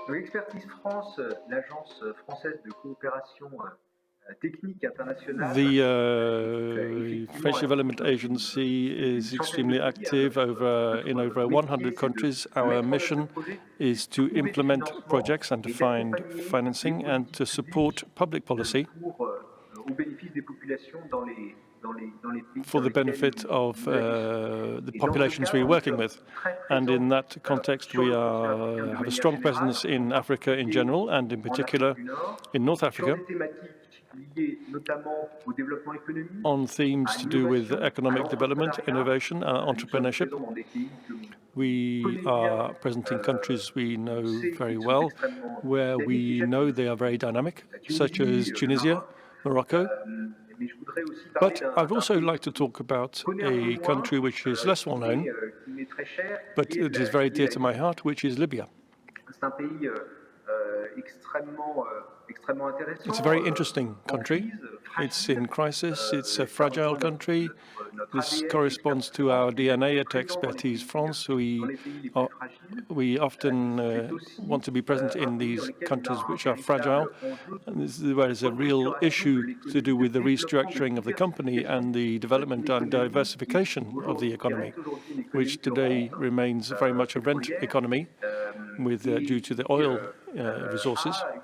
Donc Expertise France, l'agence française de coopération technique internationale, French effectivement, Development Agency is extremely active in over 100 countries. Our mission is to implement projects and to find financing and to support public policy au bénéfice des populations dans les pays for dans the lesquels benefit of nous agissons. the Et dans ce populations we're cadre, nous working sommes with. très And in présents that context, sur we le continent africain de have a manière strong générale, presence en in Africa in particulier general, and in en particular Afrique du Nord, in North sur Africa, des thématiques liées notamment au développement économique, on themes à to do with l'innovation, à economic development, l'entrepreneuriat. innovation, and Nous sommes entrepreneurship. présents dans des pays que l'on We connaît bien, are present in countries we on know sait very qu'ils sont well, extrêmement where dynamiques et we know they j'appuie are very dynamic, la such Tunisie, as le Tunisia, Maroc. Morocco. Mais je voudrais aussi parler But I'd d'un also pays like to talk about connaît un peu a moins, country which is less well known, qui m'est très cher, but it is very qui est dear la to my Libye. heart, which is Libya. C'est un pays extrêmement intéressant. It's a very interesting En country. crise, It's in fragile. crisis. It's a Ça fragile rejoint country. notre This ADN corresponds d'Expertise to France, our qui est DNA d'être at présent Expertise France. dans les pays les plus fragiles. We often C'est aussi want to be present un in pays dans these lequel on countries a un which are fragile. véritable enjeu And this is where there's a de real restructuration de issue to l'économie, do de with the développement, de restructuring of the company and the development and économie diversification of the qui economy, reste aujourd'hui une économie which de today rente, remains very much a rent pétrolière, economy with due to the oil resources, a une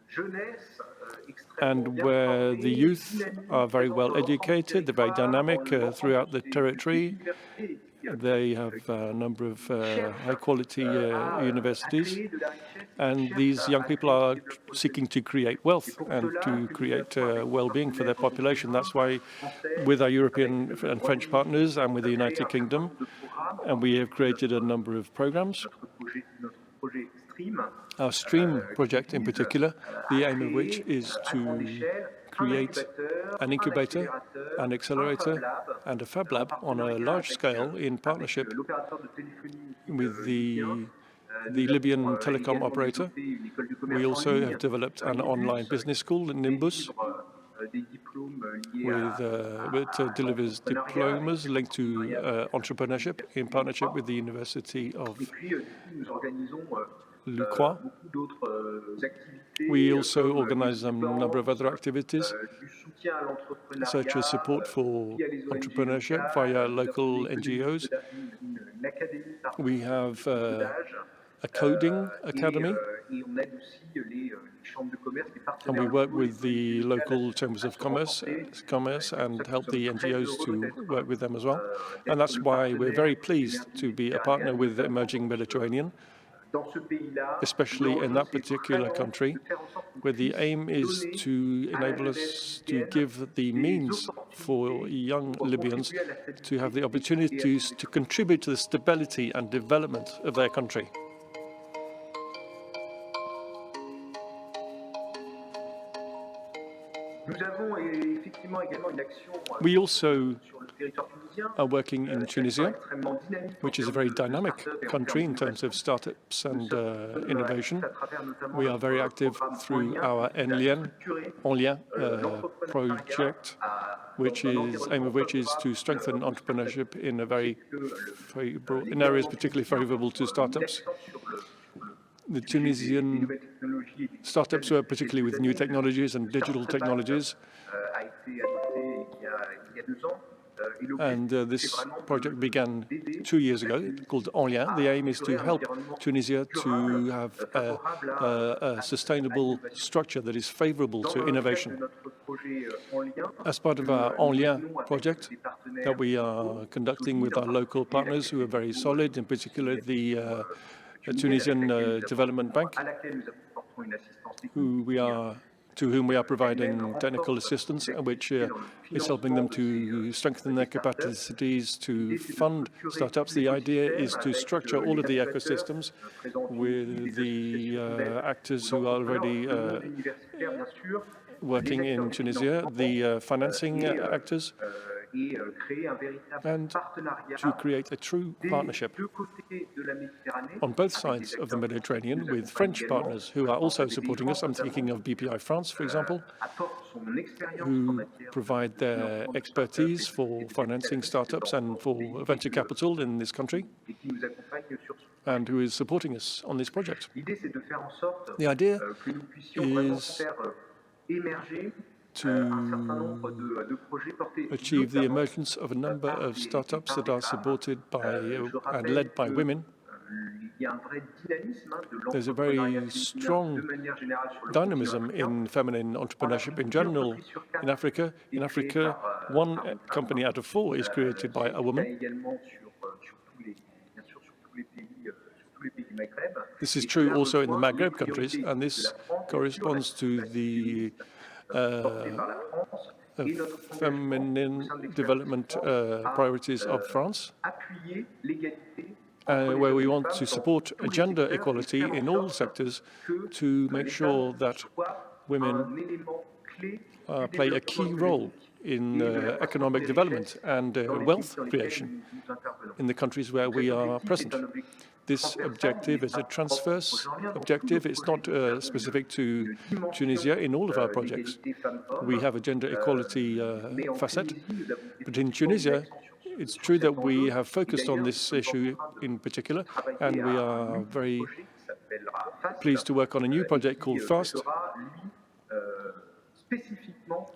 jeunesse extrêmement and bien where the formée, youth dynamique, are very présente well dans l'ensemble du educated, they're very territoire, dans dynamic l'ensemble throughout the de ces territory. universités They have a number of high-quality à universities, créer de la richesse et qui and cherchent these young à people créer du are développement seeking économique. to create C'est wealth pour and cela to que nous create avons, avec nos well-being for their partenaires population. européens, That's why, français, with our avec European le and French Royaume-Uni, partners and with the créé un United certain Kingdom, nombre de programmes, en and we have particulier created a number of programs. notre projet STREAM, Our STREAM qui project in vise particular, the à aim of which créer is à grande to échelle create an un incubator, accélérateur, an un Fab accelerator, Lab, and a fab en lab on a partenariat large scale in avec partnership l'opérateur de téléphonie mobile with libyen. the Nous avons Libyan telecom également operator. développé une école de We commerce en also ligne, have developed an online Nimbus, business school, qui Nimbus, délivre des diplômes liés which à delivers l'entrepreneuriat diplomas et en linked to partenariat avec entrepreneurship in l'université partnership with the Lucra. University Et of puis, du coup, nous organisons Lucroix. beaucoup d'autres We activités also comme des organize a number of bootcamps, other activities, du soutien à such as l'entrepreneuriat support for via les ONG entrepreneurship via locales. Nous avons local NGOs. une académie We de have codage a coding academy, et on aide aussi les chambres de commerce, les and partenaires we work locaux, les with the ONG locales local chambers à of se commerce, renforcer. Et c'est pour and ça que nous help sommes the très NGOs heureux to d'être work with them as well. And that's le why we're partenaire very pleased d'émerging to be a partner Mediterranean, with notamment Emerging Mediterranean, dans ce pays-là, où especially in l'enjeu, that c'est particular vraiment country, de faire en sorte qu'on where the puisse aim is donner to à la enable jeunesse us to libyenne give the des means for opportunités young pour Libyans contribuer à la to have stabilité the et à opportunities to contribute to the stability and development of their country. Nous avons effectivement également une action We also sur le territoire tunisien, are working in Tunisia, extrêmement dynamique which is a very dynamic country in terms of startups and innovation. We are very active through our En Lien project, which is aim of which is to strengthen entrepreneurship in a very in areas particularly favorable to startups. The Tunisian startups were particularly with new technologies and digital technologies. And this project began 2 years ago, called En Lien. The aim is to help Tunisia to have a sustainable structure that is favorable to innovation. As part of our En Lien project that we are conducting with our local partners who are very solid, in particular the Tunisian Development Bank, to whom we are providing technical assistance, which is helping them to strengthen their capacities to fund startups. The idea is to structure all of the ecosystems with the actors who are already working in Tunisia, the financing actors, and to create a true partnership on both sides of the Mediterranean with French partners who are also supporting us. I'm thinking of BPI France, for example, who provide their expertise for financing startups and for venture capital in this country, and who is supporting us on this project. The idea is to achieve the emergence of a number of startups that are supported by and led by women. There's a very strong dynamism in feminine entrepreneurship in general in Africa. In Africa, 1 company out of 4 is created by a woman. This is true also in the Maghreb countries, and this corresponds to the feminine development priorities of France, where we want to support gender equality in all sectors to make sure that women play a key role in economic development and wealth creation in the countries where we are present. This objective is a transverse objective. It's not specific to Tunisia in all of our projects. We have a gender equality facet, but in Tunisia, it's true that we have focused on this issue in particular, and we are very pleased to work on a new project called FAST,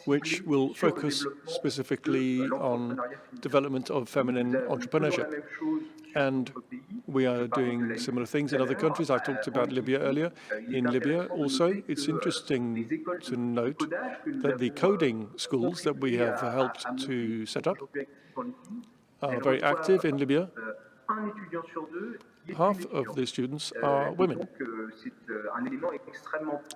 which will focus specifically on development of feminine entrepreneurship. And we are doing similar things in other countries. I talked about Libya earlier. In Libya also, it's interesting to note that the coding schools that we have helped to set up are very active in Libya. Half of the students are women.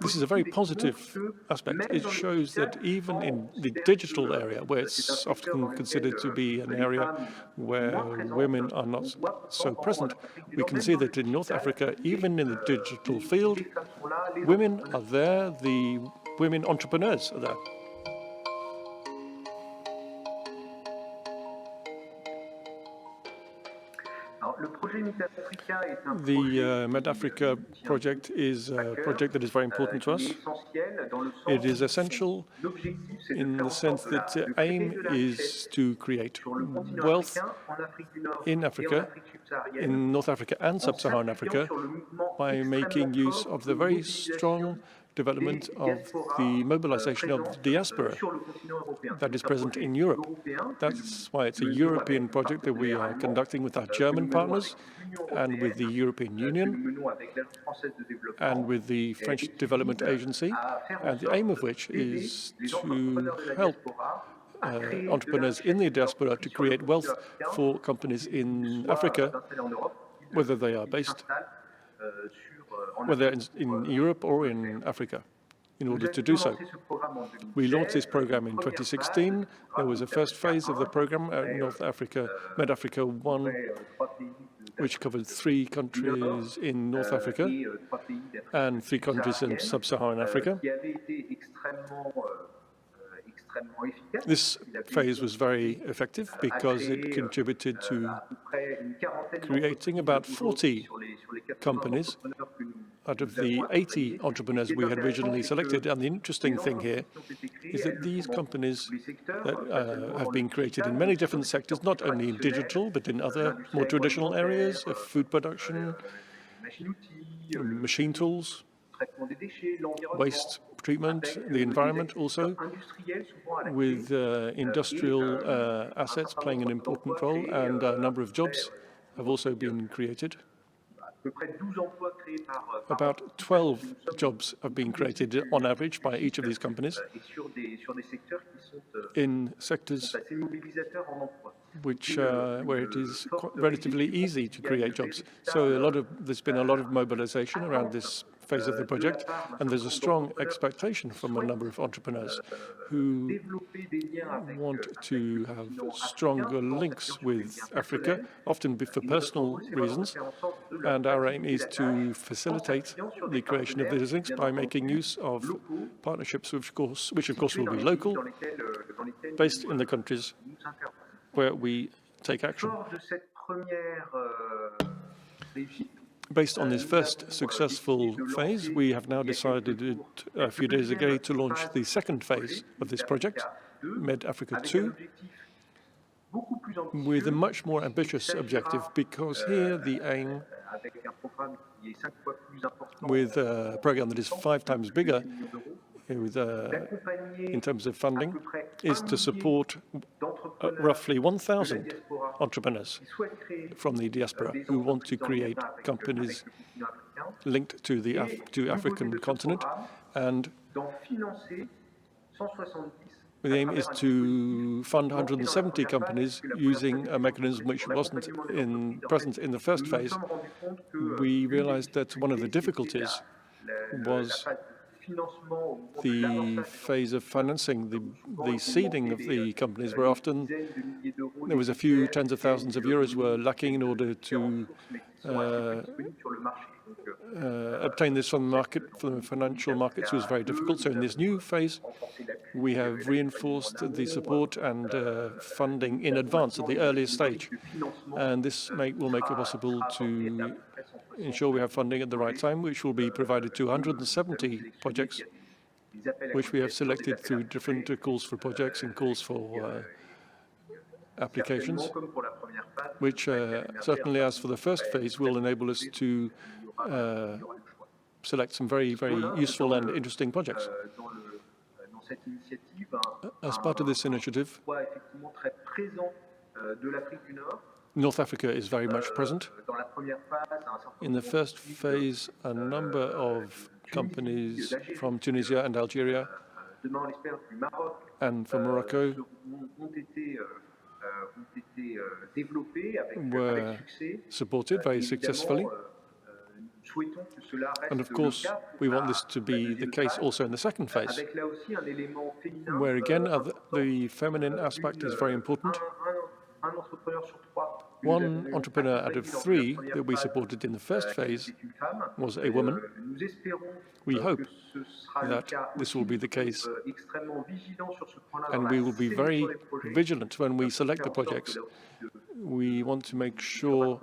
This is a very positive aspect. It shows that even in the digital area, where it's often considered to be an area where women are not so present, we can see that in North Africa, even in the digital field, women are there, the women entrepreneurs are there. The Med-Africa project is a project that is very important to us. It is essential in the sense that the aim is to create wealth in Africa, in North Africa and Sub-Saharan Africa, by making use of the very strong development of the mobilization of the diaspora that is present in Europe. That's why it's a European project that we are conducting with our German partners and with the European Union and with the French Development Agency, and the aim of which is to help entrepreneurs in the diaspora to create wealth for companies in Africa, whether they are based whether in Europe or in Africa, in order to do so. We launched this program in 2016. There was a first phase of the program, North Africa, Med-Africa 1, which covered 3 countries in North Africa and 3 countries in Sub-Saharan Africa. This phase was very effective because it contributed to creating about 40 companies out of the 80 entrepreneurs we had originally selected. And the interesting thing here is that these companies that have been created in many different sectors, not only in digital, but in other more traditional areas of food production, machine tools, waste treatment, the environment also, with industrial assets playing an important role, and a number of jobs have also been created. About 12 jobs have been created on average by each of these companies in sectors which where it is relatively easy to create jobs. So there's been a lot of mobilization around this phase of the project, and there's a strong expectation from a number of entrepreneurs who want to have stronger links with Africa, often for personal reasons, and our aim is to facilitate the creation of these links by making use of partnerships which of course will be local, based in the countries where we take action. Fort de cette première réussite, Based on this first successful phase, we have now decided a few days ago to launch the second phase of this project, Med-Africa 2, with a much more ambitious objective, because here the aim, with a program that is 5 times bigger, with, in terms of funding, is to support roughly 1,000 entrepreneurs from the diaspora who want to create companies linked to the African continent, and the aim is to fund 170 companies using a mechanism which wasn't present in the first phase. We realized that one of the difficulties was the phase of financing, the seeding of the companies, where often there was a few tens of thousands of euros were lacking in order to obtain this from the market, from the financial markets. It was very difficult. So in this new phase, we have reinforced the support and funding in advance at the earliest stage. And this will make it possible to ensure we have funding at the right time, which will be provided to 170 projects, which we have selected through different calls for projects and calls for applications, which certainly, as for the first phase, will enable us to select some very, very useful and interesting projects. As part of this initiative, North Africa is very much present. In the first phase, a number of companies from Tunisia and Algeria and from Morocco were supported very successfully. And of course, we want this to be the case also in the second phase, where again the feminine aspect is very important. 1 entrepreneur out of 3 that we supported in the first phase was a woman. We hope that this will be the case, and we will be very vigilant when we select the projects. We want to make sure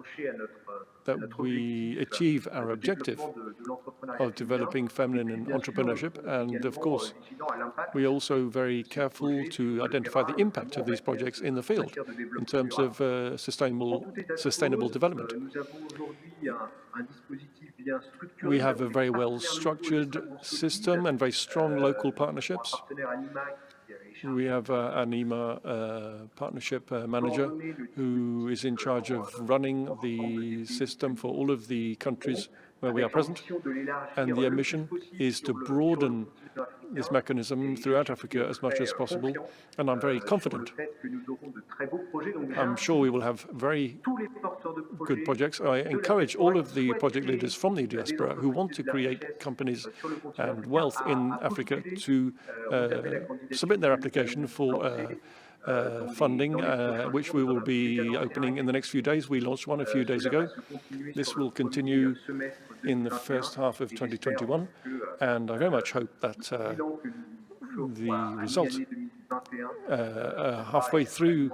that we achieve our objective of developing feminine entrepreneurship, and of course, we are also very careful to identify the impact of these projects in the field in terms of sustainable development. We have a very well-structured system and very strong local partnerships. We have an IMA partnership manager who is in charge of running the system for all of the countries where we are present, and the mission is to broaden this mechanism throughout Africa as much as possible, and I'm very confident. I'm sure we will have very good projects. I encourage all of the project leaders from the diaspora who want to create companies and wealth in Africa to submit their application for funding, which we will be opening in the next few days. We launched one a few days ago. This will continue in the first half of 2021, and I very much hope that the result halfway through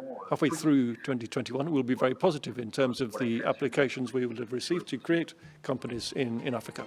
2021 will be very positive in terms of the applications we will have received to create companies in Africa.